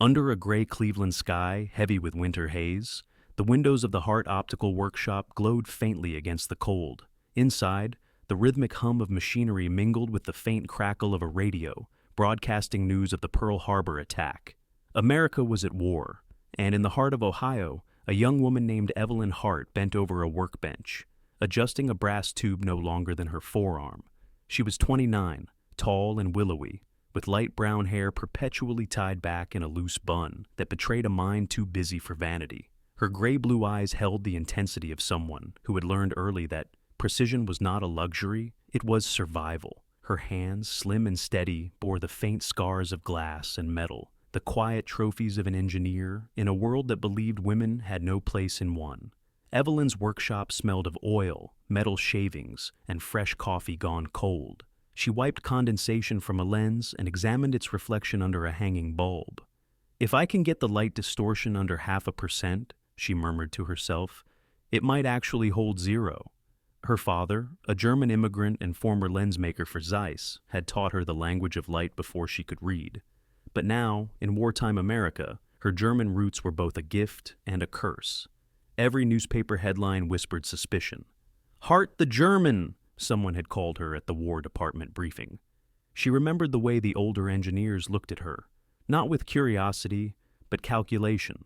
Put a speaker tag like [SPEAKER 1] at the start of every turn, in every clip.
[SPEAKER 1] Under a gray Cleveland sky, heavy with winter haze, the windows of the Hart optical workshop glowed faintly against the cold. Inside, the rhythmic hum of machinery mingled with the faint crackle of a radio, broadcasting news of the Pearl Harbor attack. America was at war, and in the heart of Ohio, a young woman named Evelyn Hart bent over a workbench, adjusting a brass tube no longer than her forearm. She was 29, tall and willowy, with light brown hair perpetually tied back in a loose bun that betrayed a mind too busy for vanity. Her gray-blue eyes held the intensity of someone who had learned early that precision was not a luxury, it was survival. Her hands, slim and steady, bore the faint scars of glass and metal, the quiet trophies of an engineer in a world that believed women had no place in one. Evelyn's workshop smelled of oil, metal shavings, and fresh coffee gone cold. She wiped condensation from a lens and examined its reflection under a hanging bulb. "If I can get the light distortion under 0.5%, she murmured to herself, it might actually hold 0. Her father, a German immigrant and former lensmaker for Zeiss, had taught her the language of light before she could read. But now, in wartime America, her German roots were both a gift and a curse. Every newspaper headline whispered suspicion. "Hart the German," someone had called her at the War Department briefing. She remembered the way the older engineers looked at her, not with curiosity, but calculation.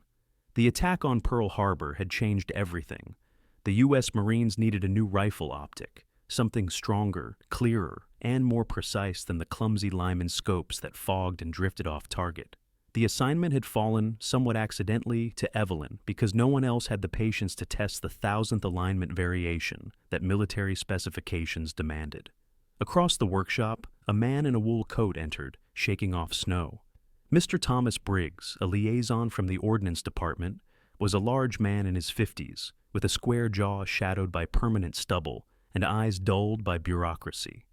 [SPEAKER 1] The attack on Pearl Harbor had changed everything. The U.S. Marines needed a new rifle optic, something stronger, clearer, and more precise than the clumsy Lyman scopes that fogged and drifted off target. The assignment had fallen, somewhat accidentally, to Evelyn because no one else had the patience to test the 1,000th alignment variation that military specifications demanded. Across the workshop, a man in a wool coat entered, shaking off snow. Mr. Thomas Briggs, a liaison from the Ordnance Department, was a large man in his 50s, with a square jaw shadowed by permanent stubble and eyes dulled by bureaucracy.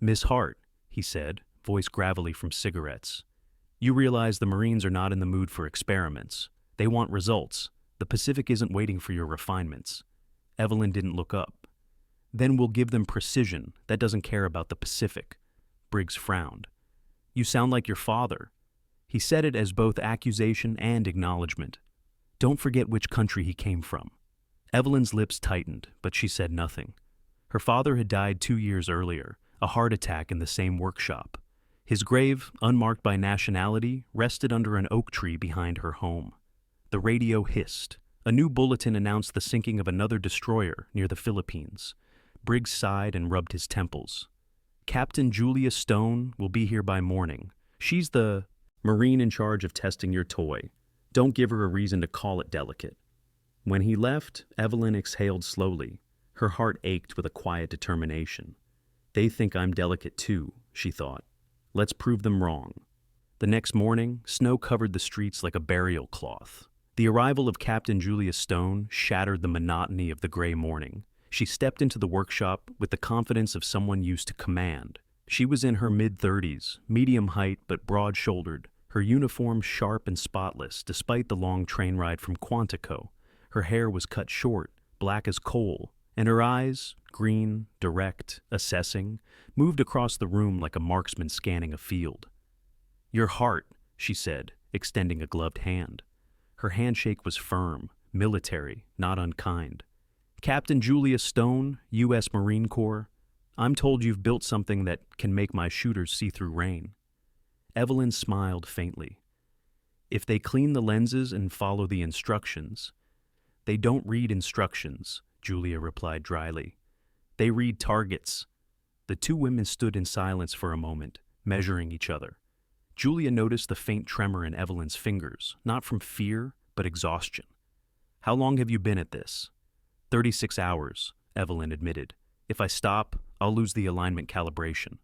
[SPEAKER 1] "Miss Hart," he said, voice gravelly from cigarettes, "you realize the Marines are not in the mood for experiments. They want results. The Pacific isn't waiting for your refinements." Evelyn didn't look up. "Then we'll give them precision that doesn't care about the Pacific." Briggs frowned. "You sound like your father." He said it as both accusation and acknowledgement. "Don't forget which country he came from." Evelyn's lips tightened, but she said nothing. Her father had died 2 years earlier, a heart attack in the same workshop. His grave, unmarked by nationality, rested under an oak tree behind her home. The radio hissed. A new bulletin announced the sinking of another destroyer near the Philippines. Briggs sighed and rubbed his temples. "Captain Julia Stone will be here by morning. She's the Marine in charge of testing your toy. Don't give her a reason to call it delicate." When he left, Evelyn exhaled slowly. Her heart ached with a quiet determination. "They think I'm delicate too," she thought. "Let's prove them wrong." The next morning, snow covered the streets like a burial cloth. The arrival of Captain Julia Stone shattered the monotony of the gray morning. She stepped into the workshop with the confidence of someone used to command. She was in her mid-30s, medium height but broad-shouldered, her uniform sharp and spotless despite the long train ride from Quantico. Her hair was cut short, black as coal, and her eyes, green, direct, assessing, moved across the room like a marksman scanning a field. "Your Hart," she said, extending a gloved hand. Her handshake was firm, military, not unkind. "Captain Julia Stone, U.S. Marine Corps. I'm told you've built something that can make my shooters see through rain." Evelyn smiled faintly. "If they clean the lenses and follow the instructions." "They don't read instructions," Julia replied dryly. "They read targets." The two women stood in silence for a moment, measuring each other. Julia noticed the faint tremor in Evelyn's fingers, not from fear, but exhaustion. "How long have you been at this?" 36 hours, Evelyn admitted. "If I stop, I'll lose the alignment calibration."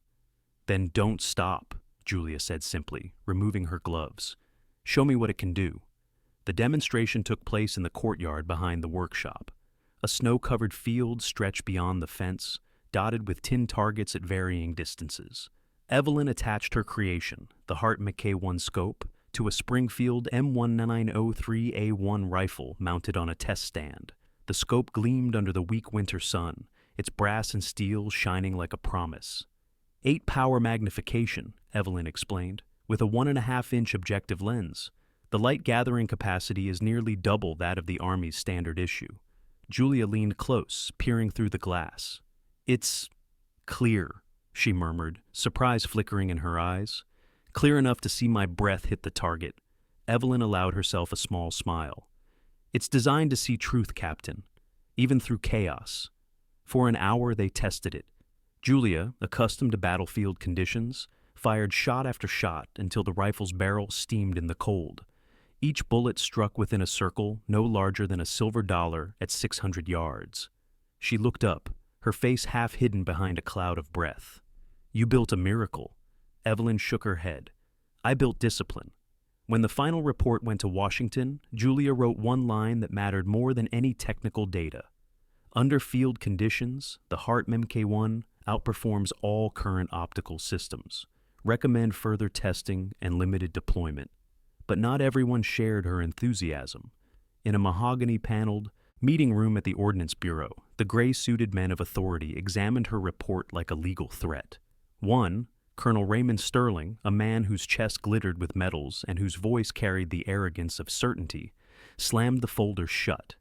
[SPEAKER 1] "Then don't stop," Julia said simply, removing her gloves. "Show me what it can do." The demonstration took place in the courtyard behind the workshop. A snow-covered field stretched beyond the fence, dotted with tin targets at varying distances. Evelyn attached her creation, the Hart Mk.2 scope, to a Springfield M1903A1 rifle mounted on a test stand. The scope gleamed under the weak winter sun, its brass and steel shining like a promise. 8-power magnification, Evelyn explained, with a 1.5-inch objective lens. The light gathering capacity is nearly double that of the Army's standard issue. Julia leaned close, peering through the glass. "It's clear," she murmured, surprise flickering in her eyes. "Clear enough to see my breath hit the target." Evelyn allowed herself a small smile. "It's designed to see truth, Captain, even through chaos." For an hour they tested it. Julia, accustomed to battlefield conditions, fired shot after shot until the rifle's barrel steamed in the cold. Each bullet struck within a circle no larger than a silver dollar at 600 yards. She looked up, her face half hidden behind a cloud of breath. "You built a miracle." Evelyn shook her head. "I built discipline." When the final report went to Washington, Julia wrote one line that mattered more than any technical data. "Under field conditions, the Hart Mk.2 outperforms all current optical systems. Recommend further testing and limited deployment." But not everyone shared her enthusiasm. In a mahogany-paneled meeting room at the Ordnance Bureau, the gray-suited men of authority examined her report like a legal threat. One, Colonel Raymond Sterling, a man whose chest glittered with medals and whose voice carried the arrogance of certainty, slammed the folder shut.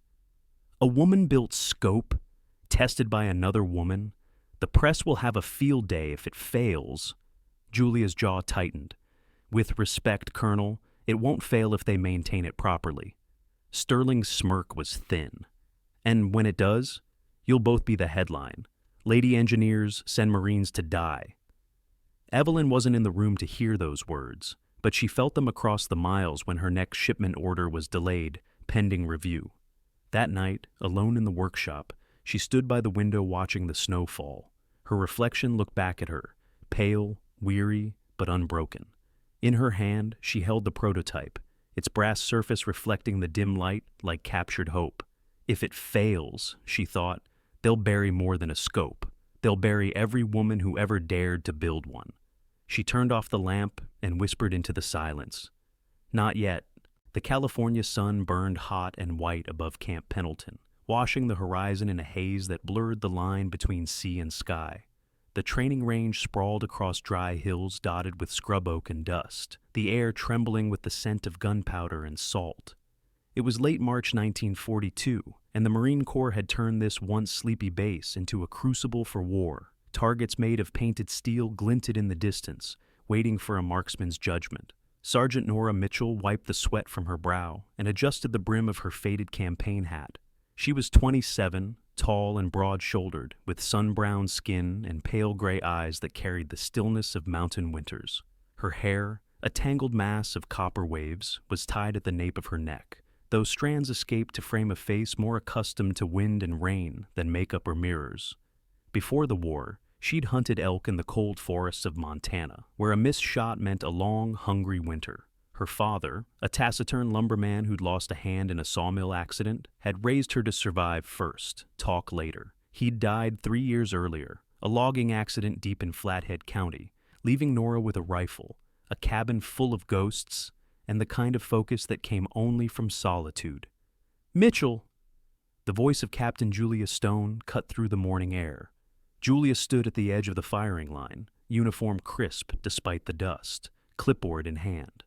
[SPEAKER 1] "A woman-built scope, tested by another woman? The press will have a field day if it fails." Julia's jaw tightened. "With respect, Colonel, it won't fail if they maintain it properly." Sterling's smirk was thin. "And when it does, you'll both be the headline. Lady engineers send Marines to die." Evelyn wasn't in the room to hear those words, but she felt them across the miles when her next shipment order was delayed, pending review. That night, alone in the workshop, she stood by the window watching the snow fall. Her reflection looked back at her, pale, weary, but unbroken. In her hand, she held the prototype, its brass surface reflecting the dim light like captured hope. "If it fails," she thought, "they'll bury more than a scope. They'll bury every woman who ever dared to build one." She turned off the lamp and whispered into the silence. Not yet. The California sun burned hot and white above Camp Pendleton, washing the horizon in a haze that blurred the line between sea and sky. The training range sprawled across dry hills dotted with scrub oak and dust, the air trembling with the scent of gunpowder and salt. It was late March 1942, and the Marine Corps had turned this once sleepy base into a crucible for war. Targets made of painted steel glinted in the distance, waiting for a marksman's judgment. Sergeant Nora Mitchell wiped the sweat from her brow and adjusted the brim of her faded campaign hat. She was 27, tall and broad-shouldered, with sun-browned skin and pale gray eyes that carried the stillness of mountain winters. Her hair, a tangled mass of copper waves, was tied at the nape of her neck, though strands escaped to frame a face more accustomed to wind and rain than makeup or mirrors. Before the war, she'd hunted elk in the cold forests of Montana, where a missed shot meant a long, hungry winter. Her father, a taciturn lumberman who'd lost a hand in a sawmill accident, had raised her to survive first, talk later. He'd died 3 years earlier, a logging accident deep in Flathead County, leaving Nora with a rifle, a cabin full of ghosts, and the kind of focus that came only from solitude. "Mitchell!" The voice of Captain Julia Stone cut through the morning air. Julia stood at the edge of the firing line, uniform crisp despite the dust, clipboard in hand.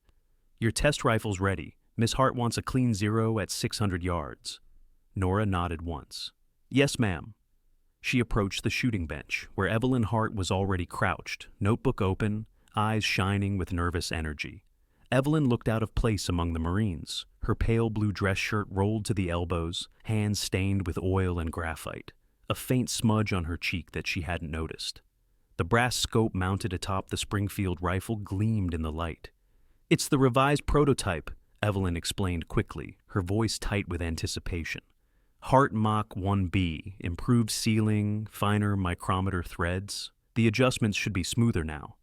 [SPEAKER 1] "Your test rifle's ready. Miss Hart wants a clean zero at 600 yards. Nora nodded once. "Yes, ma'am." She approached the shooting bench, where Evelyn Hart was already crouched, notebook open, eyes shining with nervous energy. Evelyn looked out of place among the Marines, her pale blue dress shirt rolled to the elbows, hands stained with oil and graphite, a faint smudge on her cheek that she hadn't noticed. The brass scope mounted atop the Springfield rifle gleamed in the light. "It's the revised prototype," Evelyn explained quickly, her voice tight with anticipation. "Hart Mk.2, improved sealing, finer micrometer threads. The adjustments should be smoother now."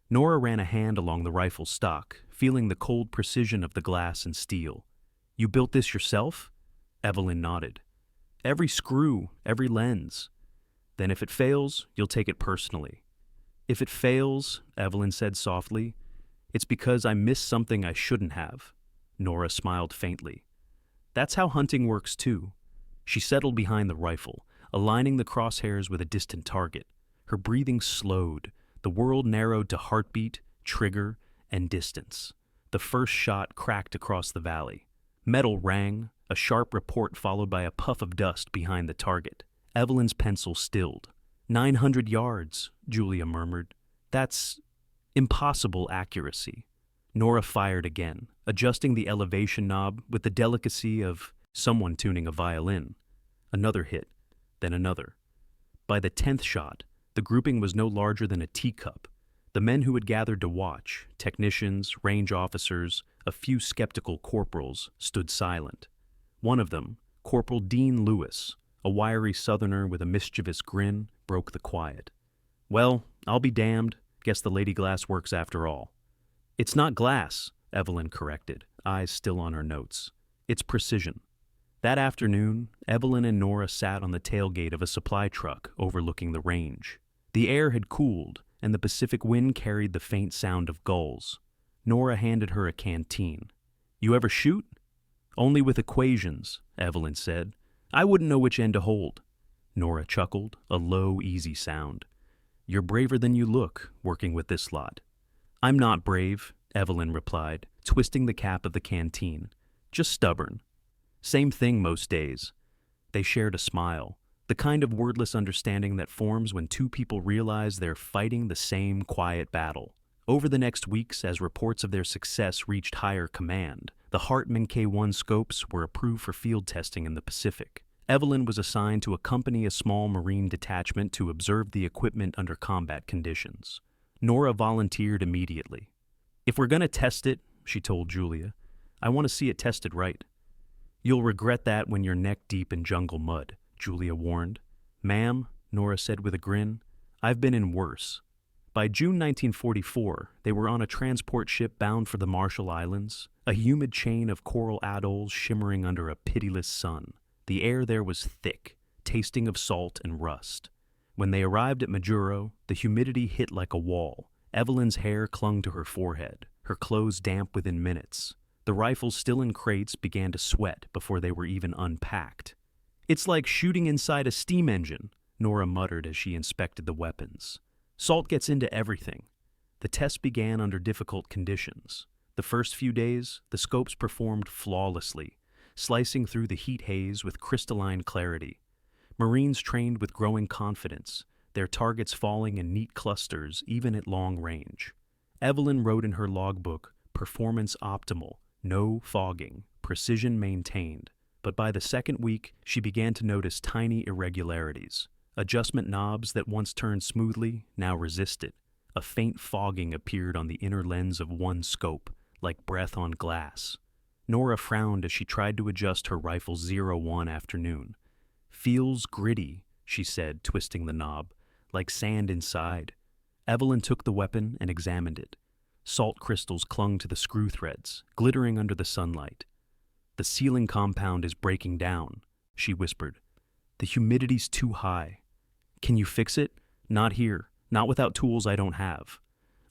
[SPEAKER 1] Nora ran a hand along the rifle stock, feeling the cold precision of the glass and steel. "You built this yourself?" Evelyn nodded. "Every screw, every lens." "Then if it fails, you'll take it personally." "If it fails," Evelyn said softly, "it's because I missed something I shouldn't have." Nora smiled faintly. "That's how hunting works too." She settled behind the rifle, aligning the crosshairs with a distant target. Her breathing slowed, the world narrowed to heartbeat, trigger, and distance. The first shot cracked across the valley. Metal rang, a sharp report followed by a puff of dust behind the target. Evelyn's pencil stilled. 900 yards, Julia murmured. That's impossible accuracy. Nora fired again, adjusting the elevation knob with the delicacy of someone tuning a violin. Another hit, then another. By the 10th shot, the grouping was no larger than a teacup. The men who had gathered to watch, technicians, range officers, a few skeptical corporals, stood silent. One of them, Corporal Dean Lewis, a wiry southerner with a mischievous grin, broke the quiet. "Well, I'll be damned. Guess the Lady Glass works after all." "It's not glass," Evelyn corrected, eyes still on her notes. "It's precision." That afternoon, Evelyn and Nora sat on the tailgate of a supply truck overlooking the range. The air had cooled, and the Pacific wind carried the faint sound of gulls. Nora handed her a canteen. "You ever shoot?" "Only with equations," Evelyn said. "I wouldn't know which end to hold." Nora chuckled, a low, easy sound. "You're braver than you look, working with this lot." "I'm not brave," Evelyn replied, twisting the cap of the canteen. "Just stubborn." "Same thing most days." They shared a smile, the kind of wordless understanding that forms when two people realize they're fighting the same quiet battle. Over the next weeks, as reports of their success reached higher command, the Hart Mk.2 scopes were approved for field testing in the Pacific. Evelyn was assigned to accompany a small Marine detachment to observe the equipment under combat conditions. Nora volunteered immediately. "If we're going to test it," she told Julia, "I want to see it tested right." "You'll regret that when you're neck-deep in jungle mud," Julia warned. "Ma'am," Nora said with a grin, "I've been in worse." By June 1944, they were on a transport ship bound for the Marshall Islands, a humid chain of coral atolls shimmering under a pitiless sun. The air there was thick, tasting of salt and rust. When they arrived at Majuro, the humidity hit like a wall. Evelyn's hair clung to her forehead, her clothes damp within minutes. The rifles still in crates began to sweat before they were even unpacked. "It's like shooting inside a steam engine," Nora muttered as she inspected the weapons. "Salt gets into everything." The test began under difficult conditions. The first few days, the scopes performed flawlessly, slicing through the heat haze with crystalline clarity. Marines trained with growing confidence, their targets falling in neat clusters even at long range. Evelyn wrote in her logbook, "Performance optimal, no fogging, precision maintained." But by the second week, she began to notice tiny irregularities. Adjustment knobs that once turned smoothly now resisted. A faint fogging appeared on the inner lens of one scope, like breath on glass. Nora frowned as she tried to adjust her rifle's 0-1 afternoon. "Feels gritty," she said, twisting the knob, "like sand inside." Evelyn took the weapon and examined it. Salt crystals clung to the screw threads, glittering under the sunlight. "The sealing compound is breaking down," she whispered. "The humidity's too high." "Can you fix it?" "Not here. Not without tools I don't have."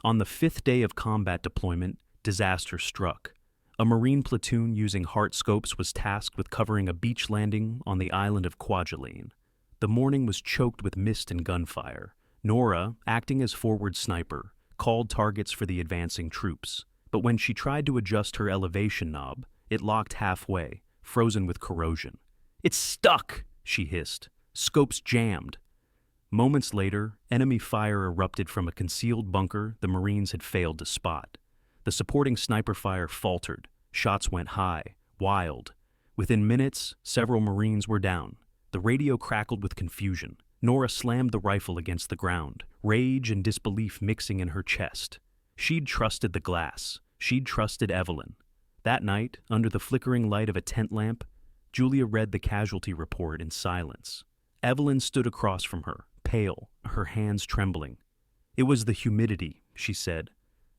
[SPEAKER 1] On the 5th day of combat deployment, disaster struck. A Marine platoon using Hart scopes was tasked with covering a beach landing on the island of Kwajalein. The morning was choked with mist and gunfire. Nora, acting as forward sniper, called targets for the advancing troops. But when she tried to adjust her elevation knob, it locked halfway, frozen with corrosion. "It's stuck!" she hissed. "Scopes jammed." Moments later, enemy fire erupted from a concealed bunker the Marines had failed to spot. The supporting sniper fire faltered. Shots went high, wild. Within minutes, several Marines were down. The radio crackled with confusion. Nora slammed the rifle against the ground, rage and disbelief mixing in her chest. She'd trusted the glass. She'd trusted Evelyn. That night, under the flickering light of a tent lamp, Julia read the casualty report in silence. Evelyn stood across from her, pale, her hands trembling. "It was the humidity," she said.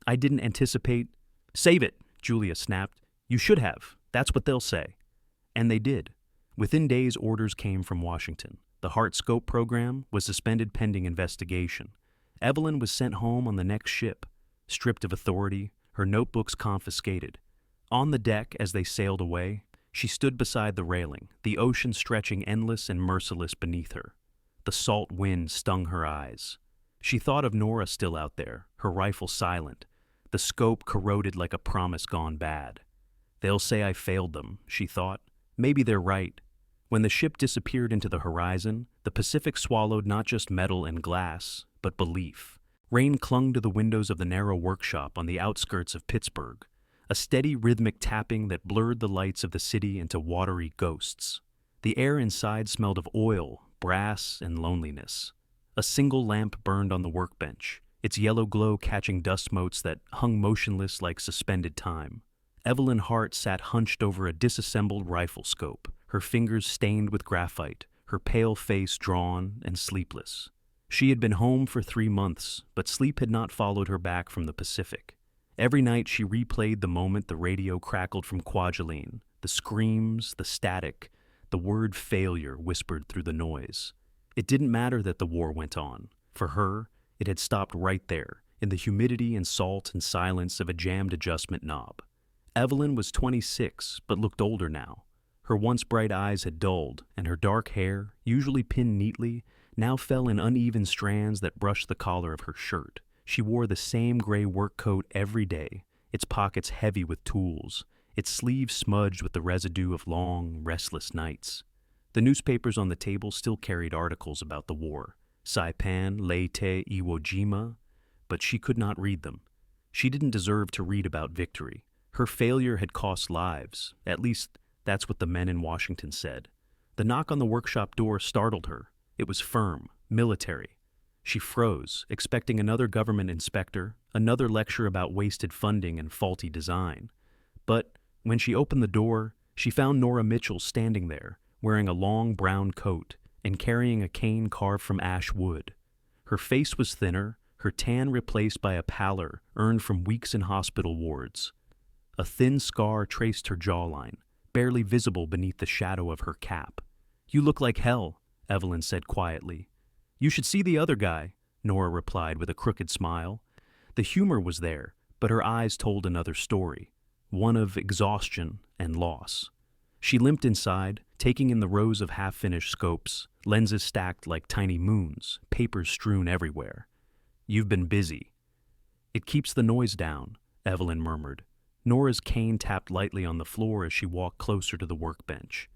[SPEAKER 1] "I didn't anticipate—" "Save it," Julia snapped. "You should have. That's what they'll say." And they did. Within days, orders came from Washington. The Hart Scope program was suspended pending investigation. Evelyn was sent home on the next ship, stripped of authority, her notebooks confiscated. On the deck, as they sailed away, she stood beside the railing, the ocean stretching endless and merciless beneath her. The salt wind stung her eyes. She thought of Nora still out there, her rifle silent, the scope corroded like a promise gone bad. They'll say I failed them, she thought. Maybe they're right. When the ship disappeared into the horizon, the Pacific swallowed not just metal and glass, but belief. Rain clung to the windows of the narrow workshop on the outskirts of Pittsburgh, a steady rhythmic tapping that blurred the lights of the city into watery ghosts. The air inside smelled of oil, brass, and loneliness. A single lamp burned on the workbench, its yellow glow catching dust motes that hung motionless like suspended time. Evelyn Hart sat hunched over a disassembled rifle scope, her fingers stained with graphite, her pale face drawn and sleepless. She had been home for 3 months, but sleep had not followed her back from the Pacific. Every night she replayed the moment the radio crackled from Kwajalein, the screams, the static, the word failure whispered through the noise. It didn't matter that the war went on. For her, it had stopped right there, in the humidity and salt and silence of a jammed adjustment knob. Evelyn was 26, but looked older now. Her once bright eyes had dulled, and her dark hair, usually pinned neatly, now fell in uneven strands that brushed the collar of her shirt. She wore the same gray work coat every day, its pockets heavy with tools, its sleeves smudged with the residue of long, restless nights. The newspapers on the table still carried articles about the war, Saipan, Leyte, Iwo Jima, but she could not read them. She didn't deserve to read about victory. Her failure had cost lives, at least that's what the men in Washington said. The knock on the workshop door startled her. It was firm, military. She froze, expecting another government inspector, another lecture about wasted funding and faulty design. But when she opened the door, she found Nora Mitchell standing there, wearing a long brown coat and carrying a cane carved from ash wood. Her face was thinner, her tan replaced by a pallor earned from weeks in hospital wards. A thin scar traced her jawline, barely visible beneath the shadow of her cap. "You look like hell," Evelyn said quietly. "You should see the other guy," Nora replied with a crooked smile. The humor was there, but her eyes told another story, one of exhaustion and loss. She limped inside, taking in the rows of half-finished scopes, lenses stacked like tiny moons, papers strewn everywhere. "You've been busy." "It keeps the noise down," Evelyn murmured. Nora's cane tapped lightly on the floor as she walked closer to the workbench.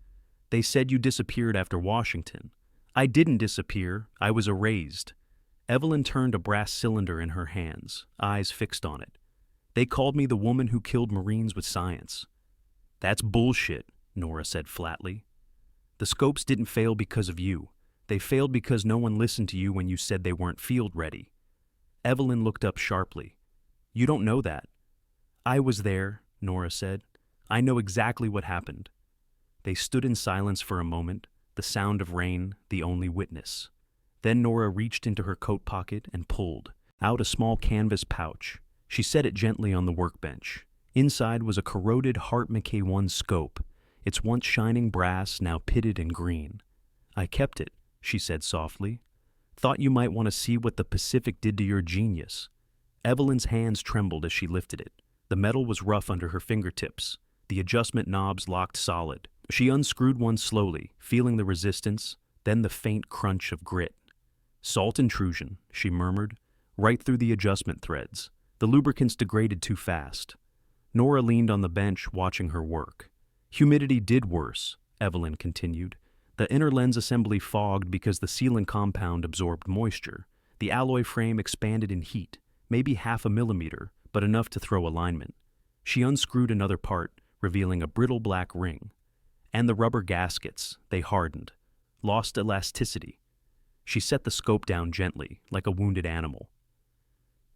[SPEAKER 1] "They said you disappeared after Washington." "I didn't disappear. I was erased." Evelyn turned a brass cylinder in her hands, eyes fixed on it. "They called me the woman who killed Marines with science." "That's bullshit," Nora said flatly. "The scopes didn't fail because of you. They failed because no one listened to you when you said they weren't field ready." Evelyn looked up sharply. "You don't know that." "I was there," Nora said. "I know exactly what happened." They stood in silence for a moment, the sound of rain the only witness. Then Nora reached into her coat pocket and pulled out a small canvas pouch. She set it gently on the workbench. Inside was a corroded Hart Mk.2 scope, its once shining brass now pitted and green. "I kept it," she said softly. "Thought you might want to see what the Pacific did to your genius." Evelyn's hands trembled as she lifted it. The metal was rough under her fingertips, the adjustment knobs locked solid. She unscrewed one slowly, feeling the resistance, then the faint crunch of grit. "Salt intrusion," she murmured, "right through the adjustment threads. The lubricants degraded too fast." Nora leaned on the bench, watching her work. "Humidity did worse," Evelyn continued. "The inner lens assembly fogged because the sealant compound absorbed moisture. The alloy frame expanded in heat, maybe 0.5 millimeter, but enough to throw alignment." She unscrewed another part, revealing a brittle black ring. "And the rubber gaskets, they hardened, lost elasticity." She set the scope down gently, like a wounded animal.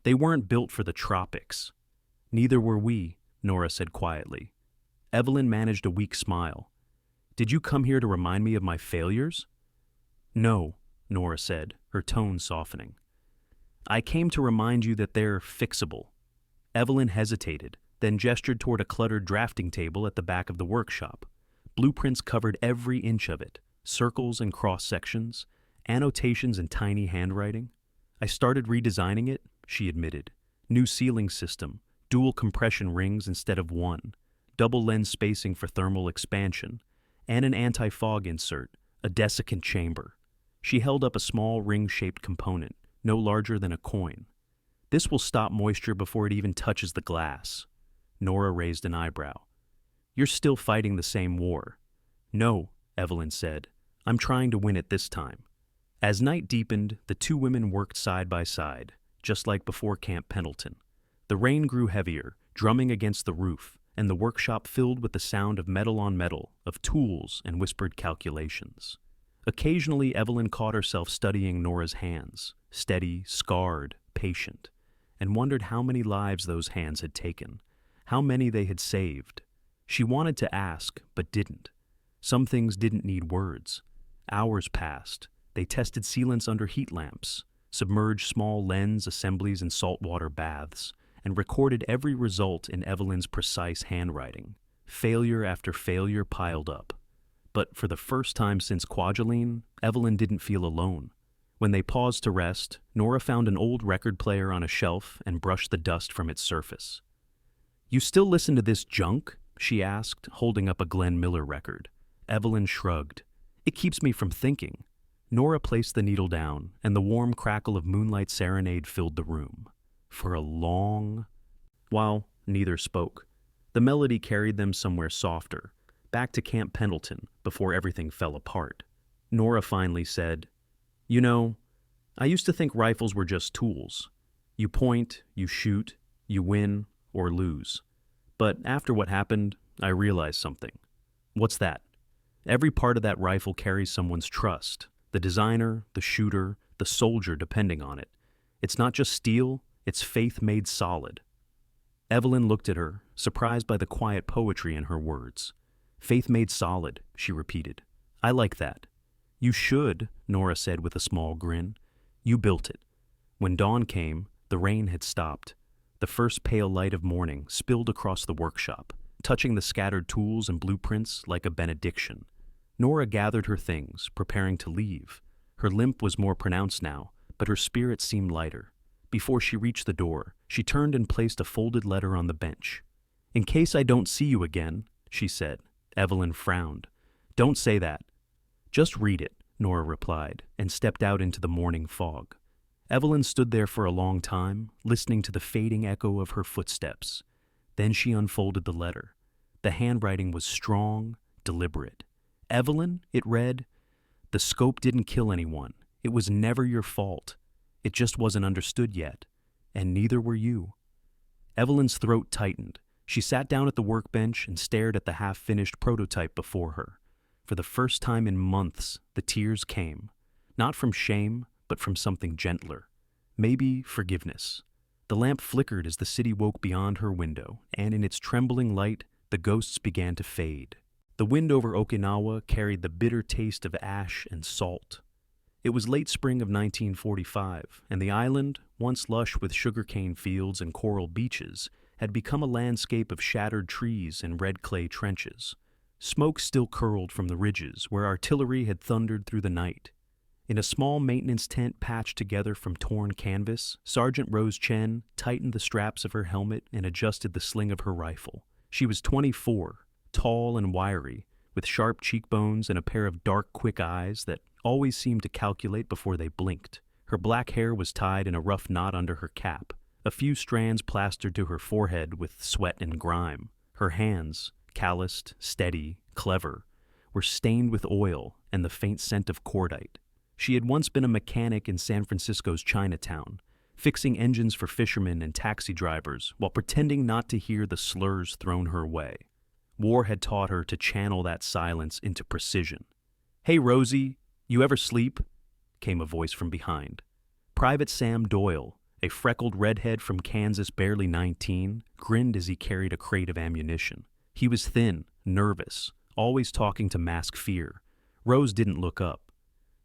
[SPEAKER 1] "They weren't built for the tropics." "Neither were we," Nora said quietly. Evelyn managed a weak smile. "Did you come here to remind me of my failures?" "No," Nora said, her tone softening. "I came to remind you that they're fixable." Evelyn hesitated, then gestured toward a cluttered drafting table at the back of the workshop. Blueprints covered every inch of it, circles and cross-sections, annotations in tiny handwriting. "I started redesigning it," she admitted. "New sealing system, dual compression rings instead of one, double lens spacing for thermal expansion, and an anti-fog insert, a desiccant chamber." She held up a small ring-shaped component, no larger than a coin. This will stop moisture before it even touches the glass. Nora raised an eyebrow. You're still fighting the same war. No, Evelyn said. I'm trying to win it this time. As night deepened, the two women worked side by side, just like before Camp Pendleton. The rain grew heavier, drumming against the roof, and the workshop filled with the sound of metal on metal, of tools and whispered calculations. Occasionally, Evelyn caught herself studying Nora's hands, steady, scarred, patient, and wondered how many lives those hands had taken, how many they had saved. She wanted to ask, but didn't. Some things didn't need words. Hours passed. They tested sealants under heat lamps, submerged small lens assemblies in saltwater baths, and recorded every result in Evelyn's precise handwriting. Failure after failure piled up. But for the first time since Kwajalein, Evelyn didn't feel alone. When they paused to rest, Nora found an old record player on a shelf and brushed the dust from its surface. You still listen to this junk? She asked, holding up a Glenn Miller record. Evelyn shrugged. It keeps me from thinking. Nora placed the needle down, and the warm crackle of Moonlight Serenade filled the room. For a long while, neither spoke. The melody carried them somewhere softer, back to Camp Pendleton, before everything fell apart. Nora finally said, You know, I used to think rifles were just tools. You point, you shoot, you win or lose. But after what happened, I realized something. What's that? Every part of that rifle carries someone's trust. The designer, the shooter, the soldier depending on it. It's not just steel, it's faith made solid. Evelyn looked at her, surprised by the quiet poetry in her words. Faith made solid, she repeated. I like that. You should, Nora said with a small grin. You built it. When dawn came, the rain had stopped. The first pale light of morning spilled across the workshop, touching the scattered tools and blueprints like a benediction. Nora gathered her things, preparing to leave. Her limp was more pronounced now, but her spirit seemed lighter. Before she reached the door, she turned and placed a folded letter on the bench. In case I don't see you again, she said. Evelyn frowned. Don't say that. Just read it, Nora replied, and stepped out into the morning fog. Evelyn stood there for a long time, listening to the fading echo of her footsteps. Then she unfolded the letter. The handwriting was strong, deliberate. Evelyn, it read, the scope didn't kill anyone. It was never your fault. It just wasn't understood yet. And neither were you. Evelyn's throat tightened. She sat down at the workbench and stared at the half-finished prototype before her. For the first time in months, the tears came. Not from shame, but from something gentler. Maybe forgiveness. The lamp flickered as the city woke beyond her window, and in its trembling light, the ghosts began to fade. The wind over Okinawa carried the bitter taste of ash and salt. It was late spring of 1945, and the island, once lush with sugarcane fields and coral beaches, had become a landscape of shattered trees and red clay trenches. Smoke still curled from the ridges where artillery had thundered through the night. In a small maintenance tent patched together from torn canvas, Sergeant Rose Chen tightened the straps of her helmet and adjusted the sling of her rifle. She was 24, tall and wiry, with sharp cheekbones and a pair of dark, quick eyes that always seemed to calculate before they blinked. Her black hair was tied in a rough knot under her cap, a few strands plastered to her forehead with sweat and grime. Her hands, calloused, steady, clever, were stained with oil and the faint scent of cordite. She had once been a mechanic in San Francisco's Chinatown, fixing engines for fishermen and taxi drivers while pretending not to hear the slurs thrown her way. War had taught her to channel that silence into precision. "Hey, Rosie, you ever sleep?" came a voice from behind. Private Sam Doyle, a freckled redhead from Kansas barely 19, grinned as he carried a crate of ammunition. He was thin, nervous, always talking to mask fear. Rose didn't look up.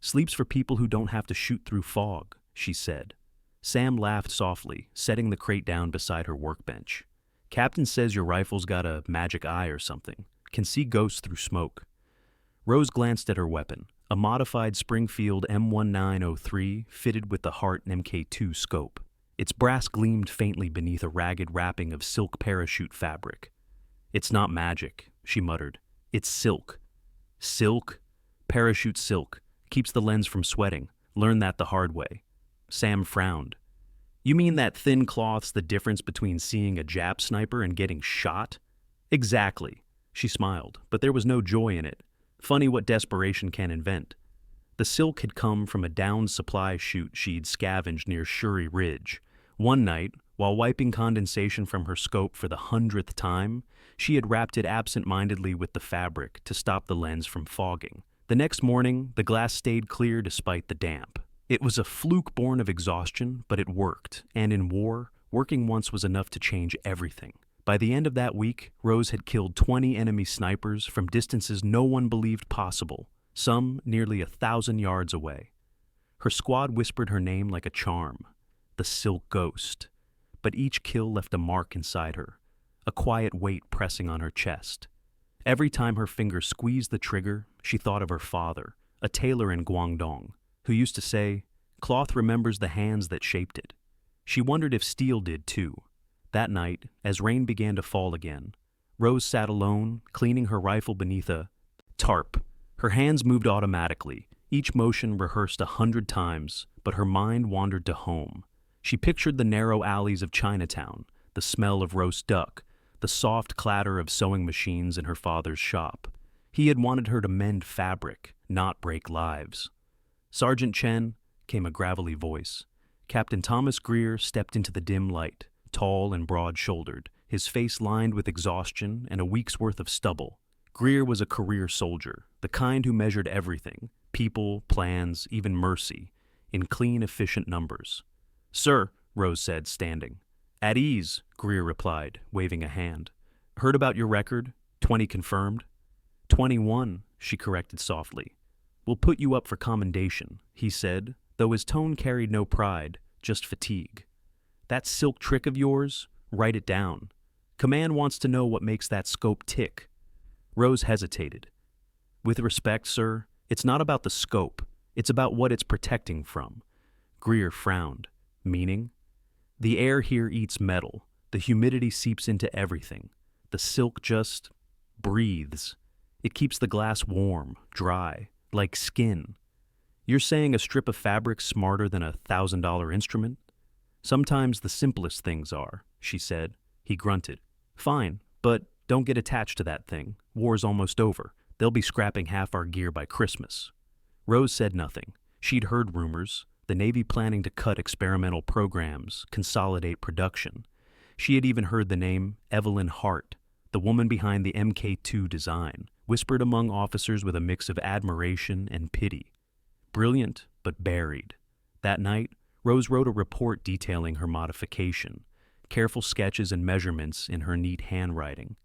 [SPEAKER 1] "Sleep's for people who don't have to shoot through fog," she said. Sam laughed softly, setting the crate down beside her workbench. "Captain says your rifle's got a magic eye or something. Can see ghosts through smoke." Rose glanced at her weapon, a modified Springfield M1903 fitted with the Hart Mk.2 scope. Its brass gleamed faintly beneath a ragged wrapping of silk parachute fabric. "It's not magic," she muttered. "It's silk." "Silk? Parachute silk. Keeps the lens from sweating. Learned that the hard way." Sam frowned. You mean that thin cloth's the difference between seeing a Jap sniper and getting shot? Exactly. She smiled, but there was no joy in it. Funny what desperation can invent. The silk had come from a downed supply chute she'd scavenged near Shuri Ridge. One night, while wiping condensation from her scope for the 100th time, she had wrapped it absent-mindedly with the fabric to stop the lens from fogging. The next morning, the glass stayed clear despite the damp. It was a fluke born of exhaustion, but it worked, and in war, working once was enough to change everything. By the end of that week, Rose had killed 20 enemy snipers from distances no one believed possible, some nearly 1,000 yards away. Her squad whispered her name like a charm, the Silk Ghost, but each kill left a mark inside her, a quiet weight pressing on her chest. Every time her fingers squeezed the trigger, she thought of her father, a tailor in Guangdong, who used to say, "Cloth remembers the hands that shaped it." She wondered if steel did too. That night, as rain began to fall again, Rose sat alone, cleaning her rifle beneath a tarp. Her hands moved automatically, each motion rehearsed 100 times, but her mind wandered to home. She pictured the narrow alleys of Chinatown, the smell of roast duck, the soft clatter of sewing machines in her father's shop. He had wanted her to mend fabric, not break lives. "Sergeant Chen," came a gravelly voice. Captain Thomas Greer stepped into the dim light, tall and broad-shouldered, his face lined with exhaustion and a week's worth of stubble. Greer was a career soldier, the kind who measured everything, people, plans, even mercy, in clean, efficient numbers. "Sir," Rose said, standing. "At ease," Greer replied, waving a hand. "Heard about your record? 20 confirmed?" 21, she corrected softly. "We'll put you up for commendation," he said, though his tone carried no pride, just fatigue. "That silk trick of yours? Write it down. Command wants to know what makes that scope tick." Rose hesitated. "With respect, sir, it's not about the scope. It's about what it's protecting from." Greer frowned. "Meaning?" "The air here eats metal. The humidity seeps into everything. The silk just breathes. It keeps the glass warm, dry, like skin." "You're saying a strip of fabric's smarter than a $1,000 instrument?" "Sometimes the simplest things are," she said. He grunted. "Fine, but don't get attached to that thing. War's almost over. They'll be scrapping half our gear by Christmas." Rose said nothing. She'd heard rumors, the Navy planning to cut experimental programs, consolidate production. She had even heard the name Evelyn Hart, the woman behind the Mk.2 design, whispered among officers with a mix of admiration and pity. Brilliant, but buried. That night, Rose wrote a report detailing her modification, careful sketches and measurements in her neat handwriting.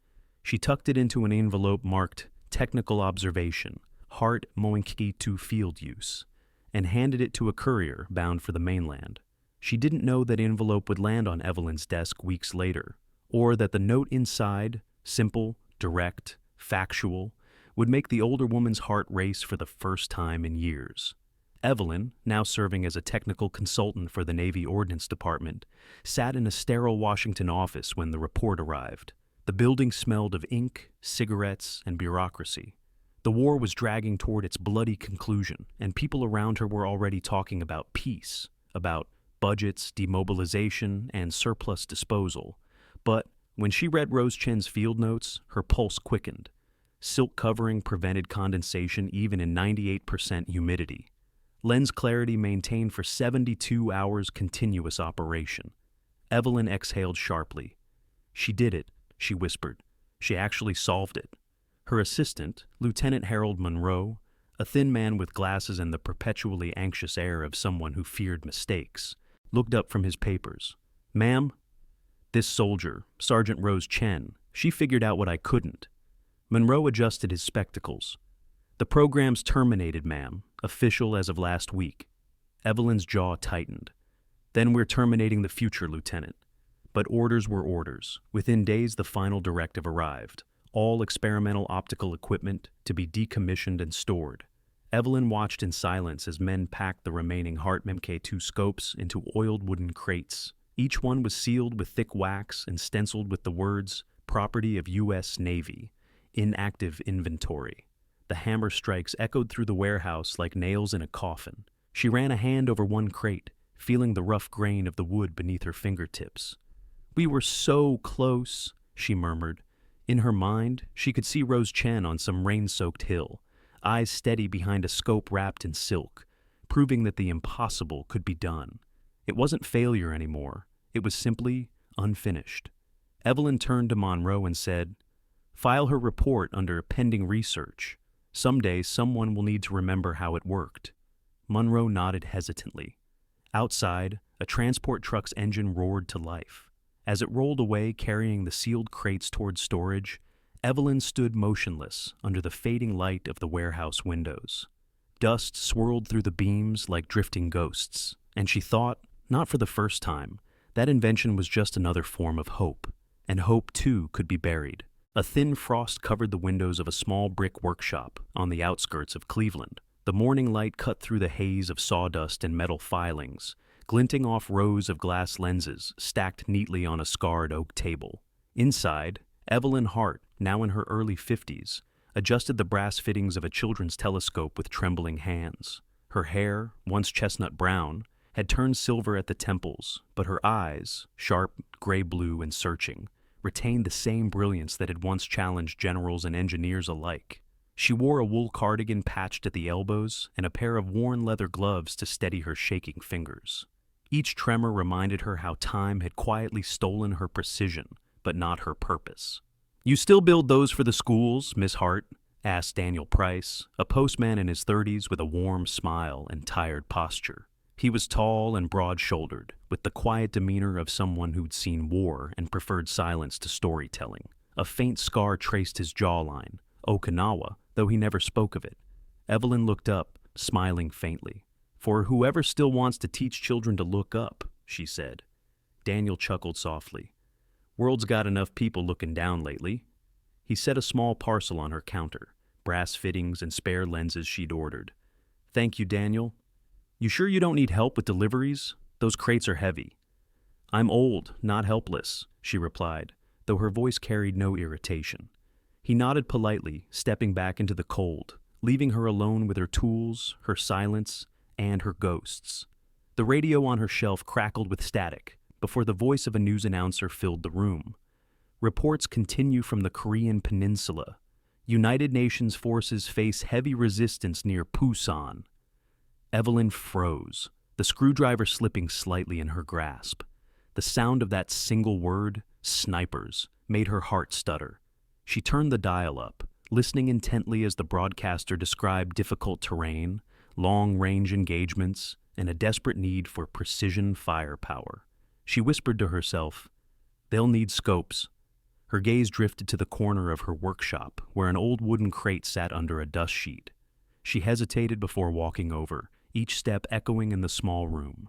[SPEAKER 1] She tucked it into an envelope marked Technical Observation, Hart Mk.2 Field Use, and handed it to a courier bound for the mainland. She didn't know that envelope would land on Evelyn's desk weeks later, or that the note inside, simple, direct, factual, would make the older woman's heart race for the first time in years. Evelyn, now serving as a technical consultant for the Navy Ordnance Department, sat in a sterile Washington office when the report arrived. The building smelled of ink, cigarettes, and bureaucracy. The war was dragging toward its bloody conclusion, and people around her were already talking about peace, about budgets, demobilization, and surplus disposal. But when she read Rose Chen's field notes, her pulse quickened. Silk covering prevented condensation even in 98% humidity. Lens clarity maintained for 72 hours continuous operation. Evelyn exhaled sharply. "She did it," she whispered. "She actually solved it." Her assistant, Lieutenant Harold Monroe, a thin man with glasses and the perpetually anxious air of someone who feared mistakes, looked up from his papers. "Ma'am?" "This soldier, Sergeant Rose Chen, she figured out what I couldn't." Monroe adjusted his spectacles. "The program's terminated, ma'am, official as of last week." Evelyn's jaw tightened. "Then we're terminating the future, Lieutenant." But orders were orders. Within days, the final directive arrived. All experimental optical equipment to be decommissioned and stored. Evelyn watched in silence as men packed the remaining Hart Mk.2 scopes into oiled wooden crates. Each one was sealed with thick wax and stenciled with the words, "Property of U.S. Navy, Inactive Inventory." The hammer strikes echoed through the warehouse like nails in a coffin. She ran a hand over one crate, feeling the rough grain of the wood beneath her fingertips. "We were so close," she murmured. In her mind, she could see Rose Chen on some rain-soaked hill, eyes steady behind a scope wrapped in silk, proving that the impossible could be done. It wasn't failure anymore. It was simply unfinished. Evelyn turned to Monroe and said, "File her report under pending research. Someday someone will need to remember how it worked." Monroe nodded hesitantly. Outside, a transport truck's engine roared to life. As it rolled away carrying the sealed crates toward storage, Evelyn stood motionless under the fading light of the warehouse windows. Dust swirled through the beams like drifting ghosts, and she thought, not for the first time, that invention was just another form of hope, and hope too could be buried. A thin frost covered the windows of a small brick workshop on the outskirts of Cleveland. The morning light cut through the haze of sawdust and metal filings, glinting off rows of glass lenses stacked neatly on a scarred oak table. Inside, Evelyn Hart, now in her early 50s, adjusted the brass fittings of a children's telescope with trembling hands. Her hair, once chestnut brown, had turned silver at the temples, but her eyes, sharp, gray-blue and searching, retained the same brilliance that had once challenged generals and engineers alike. She wore a wool cardigan patched at the elbows and a pair of worn leather gloves to steady her shaking fingers. Each tremor reminded her how time had quietly stolen her precision, but not her purpose. "You still build those for the schools, Miss Hart?" asked Daniel Price, a postman in his 30s with a warm smile and tired posture. He was tall and broad-shouldered, with the quiet demeanor of someone who'd seen war and preferred silence to storytelling. A faint scar traced his jawline, Okinawa, though he never spoke of it. Evelyn looked up, smiling faintly. "For whoever still wants to teach children to look up," she said. Daniel chuckled softly. "World's got enough people looking down lately." He set a small parcel on her counter, brass fittings and spare lenses she'd ordered. "Thank you, Daniel. You sure you don't need help with deliveries? Those crates are heavy." "I'm old, not helpless," she replied, though her voice carried no irritation. He nodded politely, stepping back into the cold, leaving her alone with her tools, her silence, and her ghosts. The radio on her shelf crackled with static before the voice of a news announcer filled the room. "Reports continue from the Korean Peninsula. United Nations forces face heavy resistance near Pusan." Evelyn froze, the screwdriver slipping slightly in her grasp. The sound of that single word, snipers, made her heart stutter. She turned the dial up, listening intently as the broadcaster described difficult terrain, long-range engagements, and a desperate need for precision firepower. She whispered to herself, "They'll need scopes." Her gaze drifted to the corner of her workshop, where an old wooden crate sat under a dust sheet. She hesitated before walking over, each step echoing in the small room.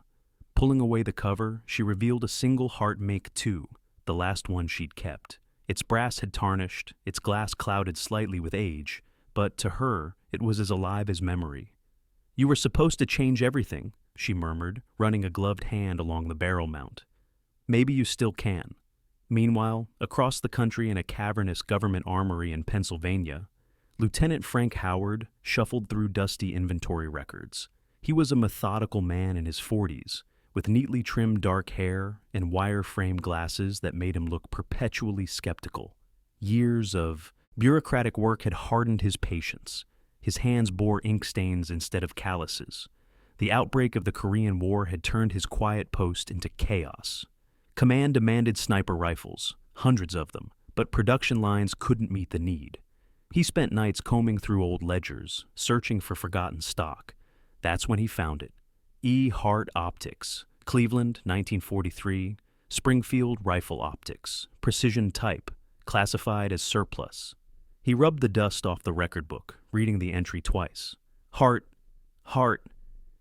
[SPEAKER 1] Pulling away the cover, she revealed a single Hart Mk.2, the last one she'd kept. Its brass had tarnished, its glass clouded slightly with age, but to her, it was as alive as memory. "You were supposed to change everything," she murmured, running a gloved hand along the barrel mount. "Maybe you still can." Meanwhile, across the country in a cavernous government armory in Pennsylvania, Lieutenant Frank Howard shuffled through dusty inventory records. He was a methodical man in his 40s, with neatly trimmed dark hair and wire-frame glasses that made him look perpetually skeptical. Years of bureaucratic work had hardened his patience. His hands bore ink stains instead of calluses. The outbreak of the Korean War had turned his quiet post into chaos. Command demanded sniper rifles, hundreds of them, but production lines couldn't meet the need. He spent nights combing through old ledgers, searching for forgotten stock. That's when he found it. E. Hart Optics, Cleveland, 1943, Springfield Rifle Optics, precision type, classified as surplus. He rubbed the dust off the record book, reading the entry twice. Hart.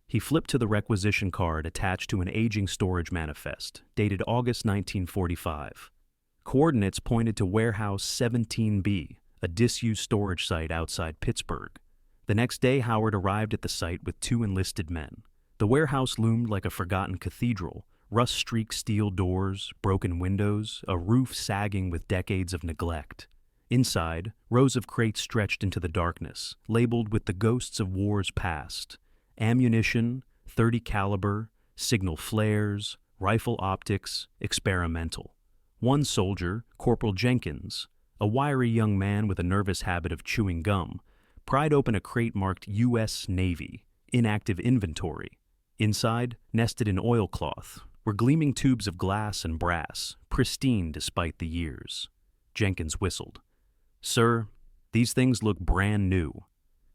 [SPEAKER 1] He flipped to the requisition card attached to an aging storage manifest, dated August 1945. Coordinates pointed to Warehouse 17B, a disused storage site outside Pittsburgh. The next day, Howard arrived at the site with 2 enlisted men. The warehouse loomed like a forgotten cathedral, rust-streaked steel doors, broken windows, a roof sagging with decades of neglect. Inside, rows of crates stretched into the darkness, labeled with the ghosts of wars past. Ammunition, .30 caliber, signal flares, rifle optics, experimental. One soldier, Corporal Jenkins, a wiry young man with a nervous habit of chewing gum, pried open a crate marked U.S. Navy, inactive inventory. Inside, nested in oilcloth, were gleaming tubes of glass and brass, pristine despite the years. Jenkins whistled. "Sir, these things look brand new."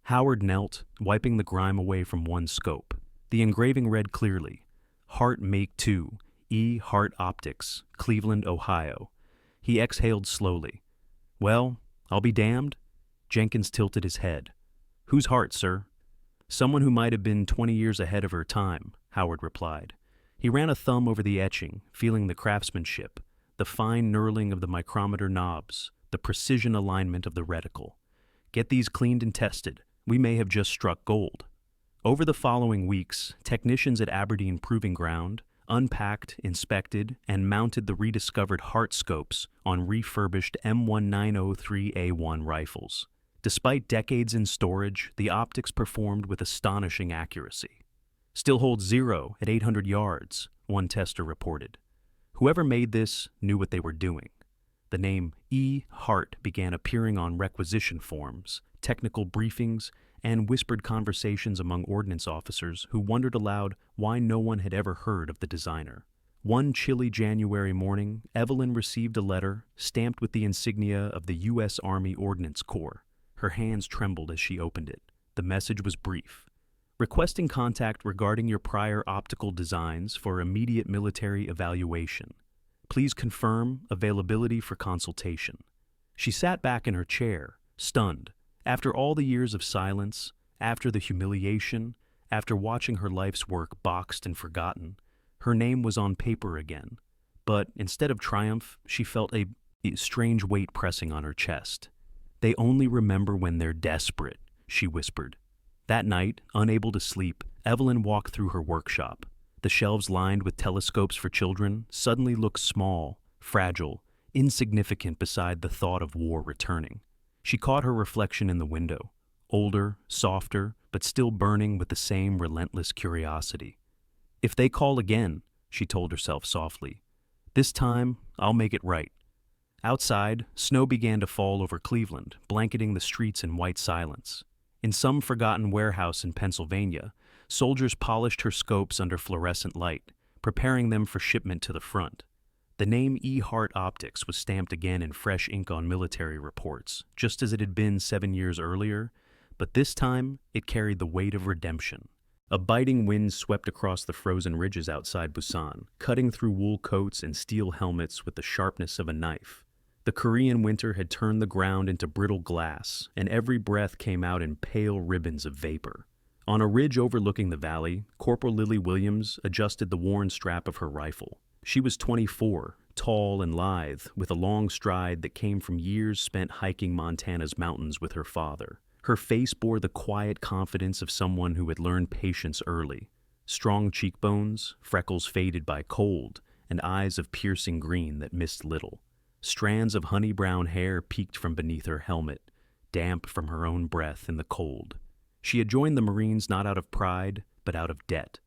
[SPEAKER 1] Howard knelt, wiping the grime away from one scope. The engraving read clearly, Hart Mk.2, E. Hart Optics, Cleveland, Ohio. He exhaled slowly. "Well, I'll be damned." Jenkins tilted his head. "Who's Hart, sir?" "Someone who might have been 20 years ahead of her time," Howard replied. He ran a thumb over the etching, feeling the craftsmanship, the fine knurling of the micrometer knobs, the precision alignment of the reticle. "Get these cleaned and tested. We may have just struck gold." Over the following weeks, technicians at Aberdeen Proving Ground unpacked, inspected, and mounted the rediscovered Hart scopes on refurbished M1903A1 rifles. Despite decades in storage, the optics performed with astonishing accuracy. "Still holds zero at 800 yards, one tester reported. Whoever made this knew what they were doing. The name E. Hart began appearing on requisition forms, technical briefings, and whispered conversations among ordnance officers who wondered aloud why no one had ever heard of the designer. One chilly January morning, Evelyn received a letter stamped with the insignia of the U.S. Army Ordnance Corps. Her hands trembled as she opened it. The message was brief. "Requesting contact regarding your prior optical designs for immediate military evaluation. Please confirm availability for consultation." She sat back in her chair, stunned. After all the years of silence, after the humiliation, after watching her life's work boxed and forgotten, her name was on paper again. But instead of triumph, she felt a strange weight pressing on her chest. "They only remember when they're desperate," she whispered. That night, unable to sleep, Evelyn walked through her workshop. The shelves lined with telescopes for children suddenly looked small, fragile, insignificant beside the thought of war returning. She caught her reflection in the window, older, softer, but still burning with the same relentless curiosity. "If they call again," she told herself softly, "this time I'll make it right." Outside, snow began to fall over Cleveland, blanketing the streets in white silence. In some forgotten warehouse in Pennsylvania, soldiers polished her scopes under fluorescent light, preparing them for shipment to the front. The name E. Hart Optics was stamped again in fresh ink on military reports, just as it had been 7 years earlier, but this time it carried the weight of redemption. A biting wind swept across the frozen ridges outside Busan, cutting through wool coats and steel helmets with the sharpness of a knife. The Korean winter had turned the ground into brittle glass, and every breath came out in pale ribbons of vapor. On a ridge overlooking the valley, Corporal Lily Williams adjusted the worn strap of her rifle. She was 24, tall and lithe, with a long stride that came from years spent hiking Montana's mountains with her father. Her face bore the quiet confidence of someone who had learned patience early. Strong cheekbones, freckles faded by cold, and eyes of piercing green that missed little. Strands of honey-brown hair peeked from beneath her helmet, damp from her own breath in the cold. She had joined the Marines not out of pride, but out of debt.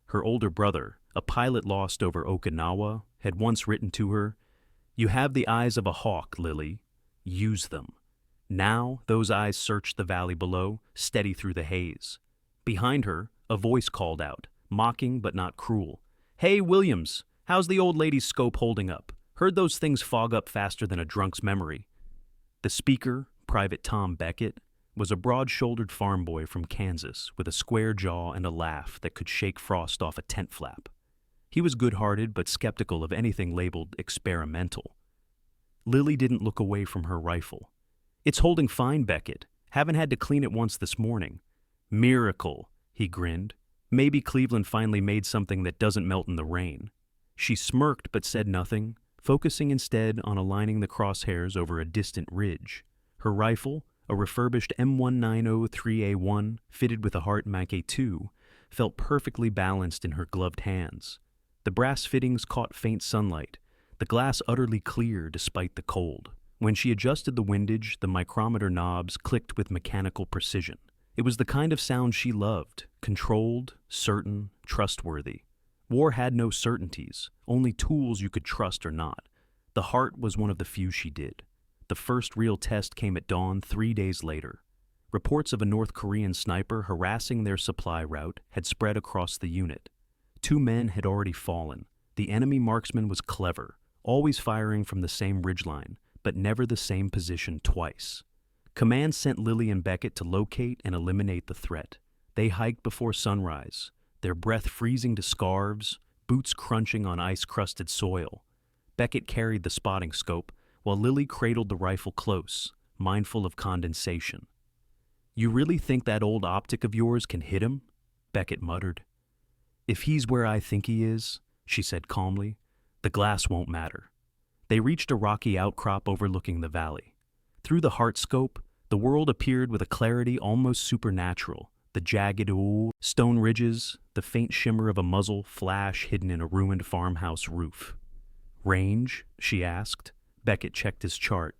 [SPEAKER 1] Her older brother, a pilot lost over Okinawa, had once written to her, "You have the eyes of a hawk, Lily. Use them." Now those eyes searched the valley below, steady through the haze. Behind her, a voice called out, mocking but not cruel. "Hey, Williams, how's the old lady's scope holding up? Heard those things fog up faster than a drunk's memory." The speaker, Private Tom Beckett, was a broad-shouldered farm boy from Kansas with a square jaw and a laugh that could shake frost off a tent flap. He was good-hearted but skeptical of anything labeled experimental. Lily didn't look away from her rifle. "It's holding fine, Beckett. Haven't had to clean it once this morning." "Miracle," he grinned. "Maybe Cleveland finally made something that doesn't melt in the rain." She smirked but said nothing, focusing instead on aligning the crosshairs over a distant ridge. Her rifle, a refurbished M1903A1 fitted with a Hart Mk.2, felt perfectly balanced in her gloved hands. The brass fittings caught faint sunlight, the glass utterly clear despite the cold. When she adjusted the windage, the micrometer knobs clicked with mechanical precision. It was the kind of sound she loved, controlled, certain, trustworthy. War had no certainties, only tools you could trust or not. The Hart was one of the few she did. The first real test came at dawn 3 days later. Reports of a North Korean sniper harassing their supply route had spread across the unit. 2 men had already fallen. The enemy marksman was clever, always firing from the same ridgeline, but never the same position twice. Command sent Lily and Beckett to locate and eliminate the threat. They hiked before sunrise, their breath freezing to scarves, boots crunching on ice-crusted soil. Beckett carried the spotting scope, while Lily cradled the rifle close, mindful of condensation. "You really think that old optic of yours can hit him?" Beckett muttered. "If he's where I think he is," she said calmly, "the glass won't matter." They reached a rocky outcrop overlooking the valley. Through the Hart scope, the world appeared with a clarity almost supernatural. The jagged stone ridges, the faint shimmer of a muzzle flash hidden in a ruined farmhouse roof. "Range?" she asked. Beckett checked his chart.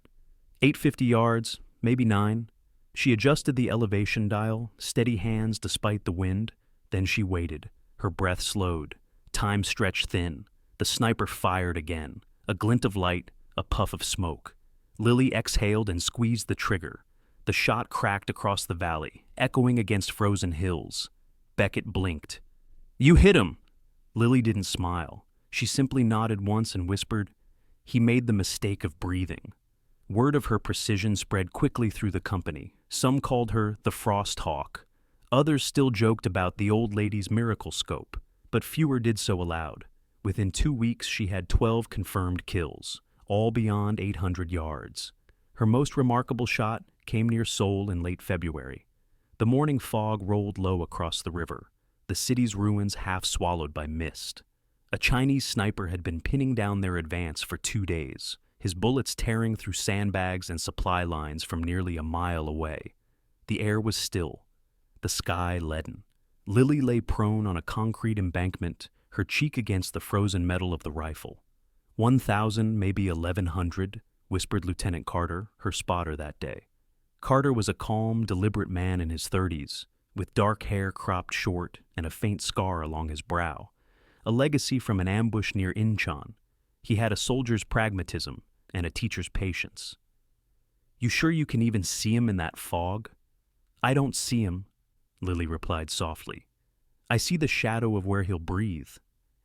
[SPEAKER 1] 850 yards, maybe 9. She adjusted the elevation dial, steady hands despite the wind. Then she waited. Her breath slowed. Time stretched thin. The sniper fired again. A glint of light, a puff of smoke. Lily exhaled and squeezed the trigger. The shot cracked across the valley, echoing against frozen hills. Beckett blinked. "You hit him!" Lily didn't smile. She simply nodded once and whispered, "He made the mistake of breathing." Word of her precision spread quickly through the company. Some called her the Frost Hawk. Others still joked about the old lady's miracle scope, but fewer did so aloud. Within 2 weeks, she had 12 confirmed kills, all beyond 800 yards. Her most remarkable shot came near Seoul in late February. The morning fog rolled low across the river, the city's ruins half swallowed by mist. A Chinese sniper had been pinning down their advance for 2 days, his bullets tearing through sandbags and supply lines from nearly a mile away. The air was still, the sky leaden. Lily lay prone on a concrete embankment, her cheek against the frozen metal of the rifle. 1,000, maybe 1,100, whispered Lieutenant Carter, her spotter that day. Carter was a calm, deliberate man in his 30s, with dark hair cropped short and a faint scar along his brow, a legacy from an ambush near Incheon. He had a soldier's pragmatism and a teacher's patience. "You sure you can even see him in that fog?" "I don't see him," Lily replied softly. "I see the shadow of where he'll breathe."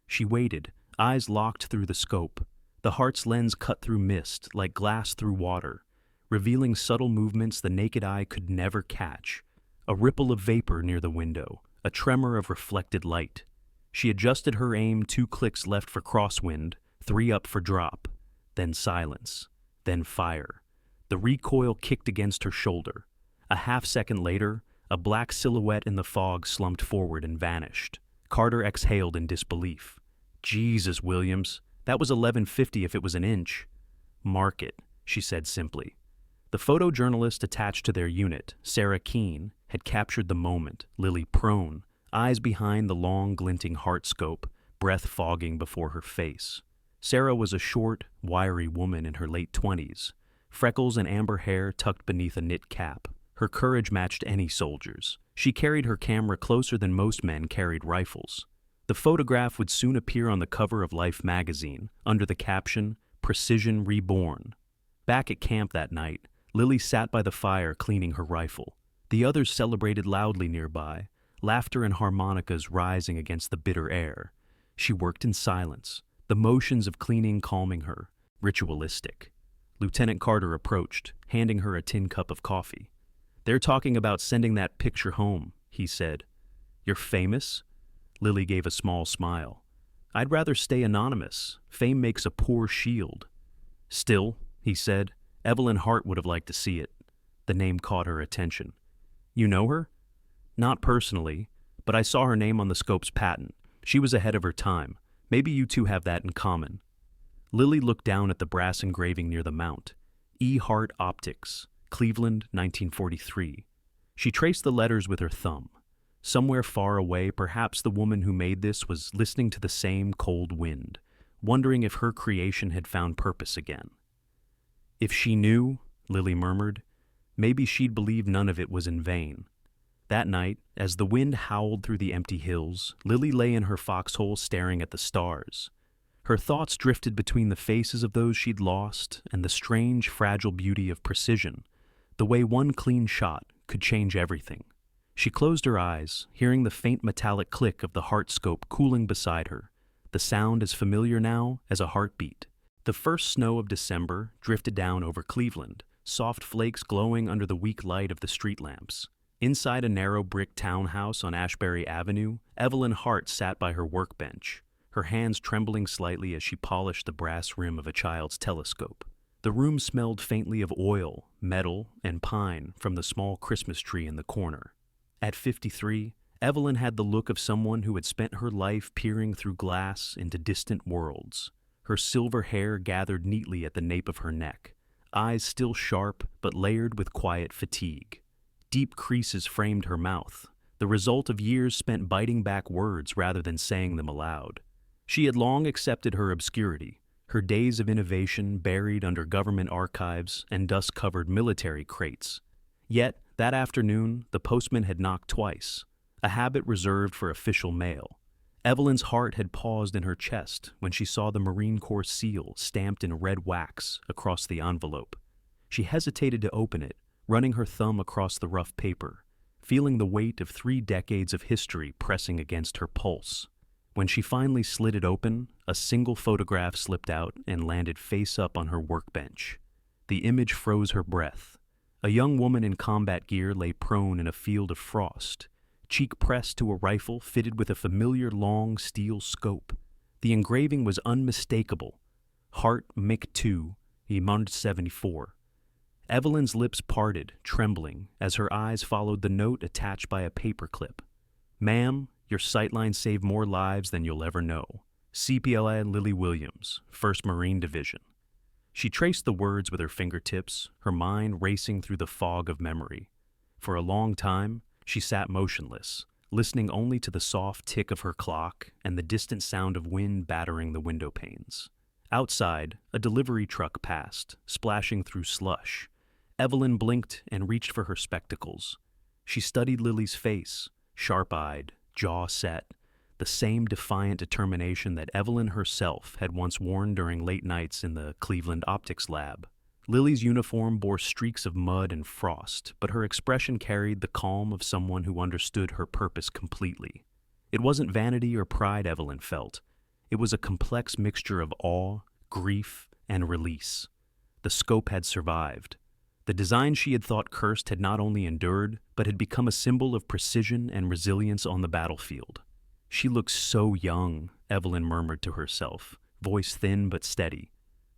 [SPEAKER 1] She waited, eyes locked through the scope. The Hart's lens cut through mist, like glass through water, revealing subtle movements the naked eye could never catch. A ripple of vapor near the window, a tremor of reflected light. She adjusted her aim, 2 clicks left for crosswind, 3 up for drop. Then silence. Then fire. The recoil kicked against her shoulder. A half-second later, a black silhouette in the fog slumped forward and vanished. Carter exhaled in disbelief. "Jesus, Williams, that was 1150 if it was an inch." "Mark it," she said simply. The photojournalist attached to their unit, Sarah Keene, had captured the moment, Lily prone, eyes behind the long, glinting Hart scope, breath fogging before her face. Sarah was a short, wiry woman in her late 20s, freckles and amber hair tucked beneath a knit cap. Her courage matched any soldier's. She carried her camera closer than most men carried rifles. The photograph would soon appear on the cover of Life magazine, under the caption, "Precision Reborn." Back at camp that night, Lily sat by the fire cleaning her rifle. The others celebrated loudly nearby, laughter and harmonicas rising against the bitter air. She worked in silence, the motions of cleaning calming her, ritualistic. Lieutenant Carter approached, handing her a tin cup of coffee. "They're talking about sending that picture home," he said. "You're famous?" Lily gave a small smile. "I'd rather stay anonymous. Fame makes a poor shield." "Still," he said, "Evelyn Hart would have liked to see it." The name caught her attention. "You know her?" "Not personally, but I saw her name on the scope's patent. She was ahead of her time. Maybe you two have that in common." Lily looked down at the brass engraving near the mount. E. Hart Optics, Cleveland, 1943. She traced the letters with her thumb. Somewhere far away, perhaps the woman who made this was listening to the same cold wind, wondering if her creation had found purpose again. "If she knew," Lily murmured, "maybe she'd believe none of it was in vain." That night, as the wind howled through the empty hills, Lily lay in her foxhole staring at the stars. Her thoughts drifted between the faces of those she'd lost and the strange, fragile beauty of precision, the way one clean shot could change everything. She closed her eyes, hearing the faint metallic click of the Hart scope cooling beside her, the sound as familiar now as a heartbeat. The first snow of December drifted down over Cleveland, soft flakes glowing under the weak light of the street lamps. Inside a narrow brick townhouse on Ashbury Avenue, Evelyn Hart sat by her workbench, her hands trembling slightly as she polished the brass rim of a child's telescope. The room smelled faintly of oil, metal, and pine from the small Christmas tree in the corner. At 53, Evelyn had the look of someone who had spent her life peering through glass into distant worlds. Her silver hair gathered neatly at the nape of her neck, eyes still sharp but layered with quiet fatigue. Deep creases framed her mouth, the result of years spent biting back words rather than saying them aloud. She had long accepted her obscurity, her days of innovation buried under government archives and dust-covered military crates. Yet, that afternoon, the postman had knocked twice, a habit reserved for official mail. Evelyn's heart had paused in her chest when she saw the Marine Corps seal stamped in red wax across the envelope. She hesitated to open it, running her thumb across the rough paper, feeling the weight of 3 decades of history pressing against her pulse. When she finally slid it open, a single photograph slipped out and landed face up on her workbench. The image froze her breath. A young woman in combat gear lay prone in a field of frost, cheek pressed to a rifle fitted with a familiar long steel scope. The engraving was unmistakable. Hart Mk.2, 74. Evelyn's lips parted, trembling, as her eyes followed the note attached by a paperclip. "Ma'am, your sightline saved more lives than you'll ever know. CPLA Lily Williams, 1st Marine Division." She traced the words with her fingertips, her mind racing through the fog of memory. For a long time, she sat motionless, listening only to the soft tick of her clock and the distant sound of wind battering the window panes. Outside, a delivery truck passed, splashing through slush. Evelyn blinked and reached for her spectacles. She studied Lily's face, sharp-eyed, jaw set, the same defiant determination that Evelyn herself had once worn during late nights in the Cleveland optics lab. Lily's uniform bore streaks of mud and frost, but her expression carried the calm of someone who understood her purpose completely. It wasn't vanity or pride Evelyn felt. It was a complex mixture of awe, grief, and release. The scope had survived. The design she had thought cursed had not only endured, but had become a symbol of precision and resilience on the battlefield. "She looks so young," Evelyn murmured to herself, voice thin but steady.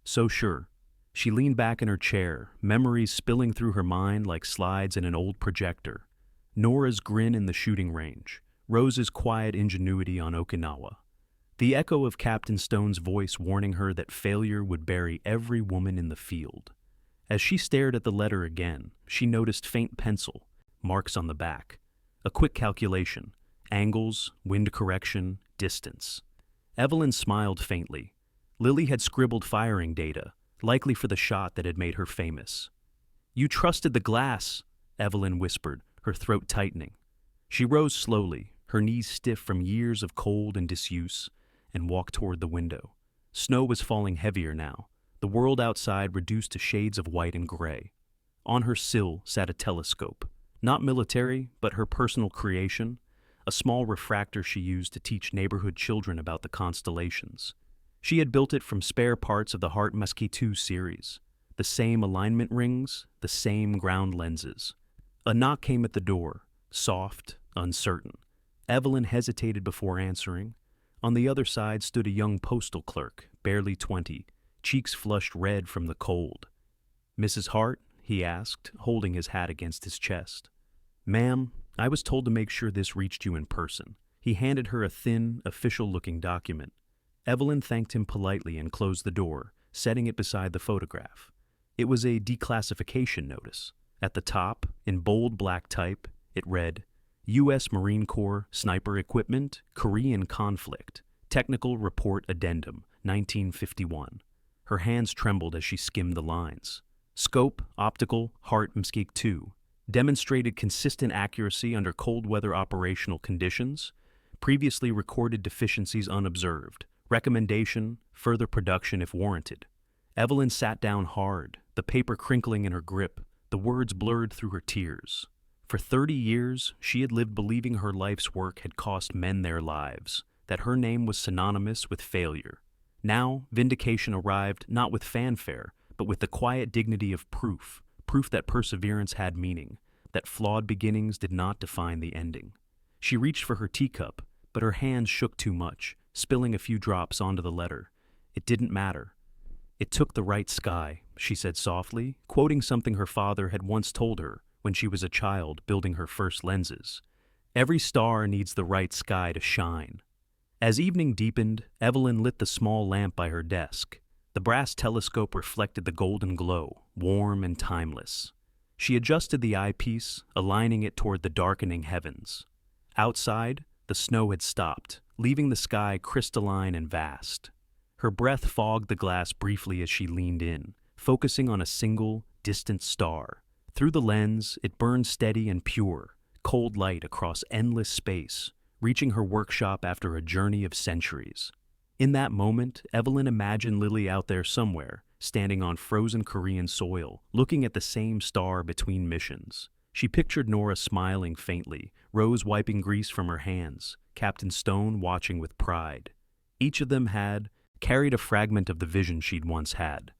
[SPEAKER 1] So sure. She leaned back in her chair, memories spilling through her mind like slides in an old projector. Nora's grin in the shooting range, Rose's quiet ingenuity on Okinawa. The echo of Captain Stone's voice warning her that failure would bury every woman in the field. As she stared at the letter again, she noticed faint pencil, marks on the back. A quick calculation, angles, wind correction, distance. Evelyn smiled faintly. Lily had scribbled firing data, likely for the shot that had made her famous. "You trusted the glass," Evelyn whispered, her throat tightening. She rose slowly, her knees stiff from years of cold and disuse, and walked toward the window. Snow was falling heavier now, the world outside reduced to shades of white and gray. On her sill sat a telescope, not military, but her personal creation, a small refractor she used to teach neighborhood children about the constellations. She had built it from spare parts of the Hart Mk.2 series, the same alignment rings, the same ground lenses. A knock came at the door, soft, uncertain. Evelyn hesitated before answering. On the other side stood a young postal clerk, barely 20, cheeks flushed red from the cold. "Mrs. Hart?" he asked, holding his hat against his chest. "Ma'am, I was told to make sure this reached you in person." He handed her a thin, official-looking document. Evelyn thanked him politely and closed the door, setting it beside the photograph. It was a declassification notice. At the top, in bold black type, it read, U.S. Marine Corps Sniper Equipment, Korean Conflict, Technical Report Addendum, 1951. Her hands trembled as she skimmed the lines. Scope, optical, Hart Mk.2. demonstrated consistent accuracy under cold weather operational conditions, previously recorded deficiencies unobserved, recommendation, further production if warranted. Evelyn sat down hard, the paper crinkling in her grip, the words blurred through her tears. For 30 years, she had lived believing her life's work had cost men their lives, that her name was synonymous with failure. Now, vindication arrived not with fanfare, but with the quiet dignity of proof that perseverance had meaning, that flawed beginnings did not define the ending. She reached for her teacup, but her hands shook too much, spilling a few drops onto the letter. It didn't matter. "It took the right sky," she said softly, quoting something her father had once told her when she was a child building her first lenses. "Every star needs the right sky to shine." As evening deepened, Evelyn lit the small lamp by her desk. The brass telescope reflected the golden glow, warm and timeless. She adjusted the eyepiece, aligning it toward the darkening heavens. Outside, the snow had stopped, leaving the sky crystalline and vast. Her breath fogged the glass briefly as she leaned in, focusing on a single, distant star. Through the lens, it burned steady and pure, cold light across endless space, reaching her workshop after a journey of centuries. In that moment, Evelyn imagined Lily out there somewhere, standing on frozen Korean soil, looking at the same star between missions. She pictured Nora smiling faintly, Rose wiping grease from her hands, Captain Stone watching with pride. Each of them carried a fragment of the vision she'd once had,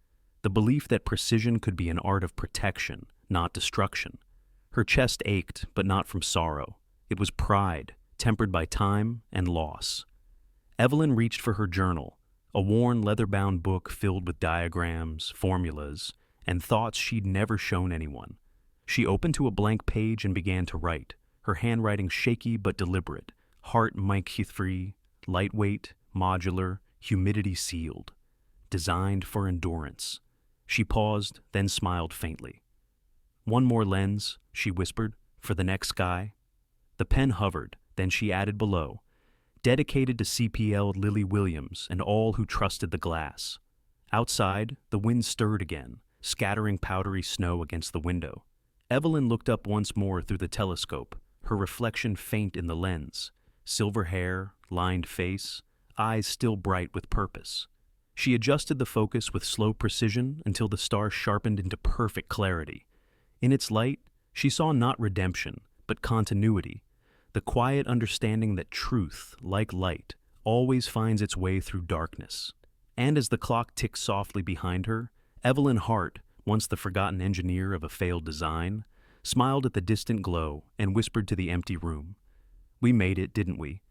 [SPEAKER 1] the belief that precision could be an art of protection, not destruction. Her chest ached, but not from sorrow. It was pride, tempered by time and loss. Evelyn reached for her journal, a worn leather-bound book filled with diagrams, formulas, and thoughts she'd never shown anyone. She opened to a blank page and began to write, her handwriting shaky but deliberate. Hart Mk.2, lightweight, modular, humidity sealed, designed for endurance. She paused, then smiled faintly. "One more lens," she whispered, "for the next sky." The pen hovered, then she added below, "Dedicated to CPL Lily Williams and all who trusted the glass." Outside, the wind stirred again, scattering powdery snow against the window. Evelyn looked up once more through the telescope, her reflection faint in the lens. Silver hair, lined face, eyes still bright with purpose. She adjusted the focus with slow precision until the star sharpened into perfect clarity. In its light, she saw not redemption, but continuity, the quiet understanding that truth, like light, always finds its way through darkness. And as the clock ticked softly behind her, Evelyn Hart, once the forgotten engineer of a failed design, smiled at the distant glow and whispered to the empty room, "We made it, didn't we?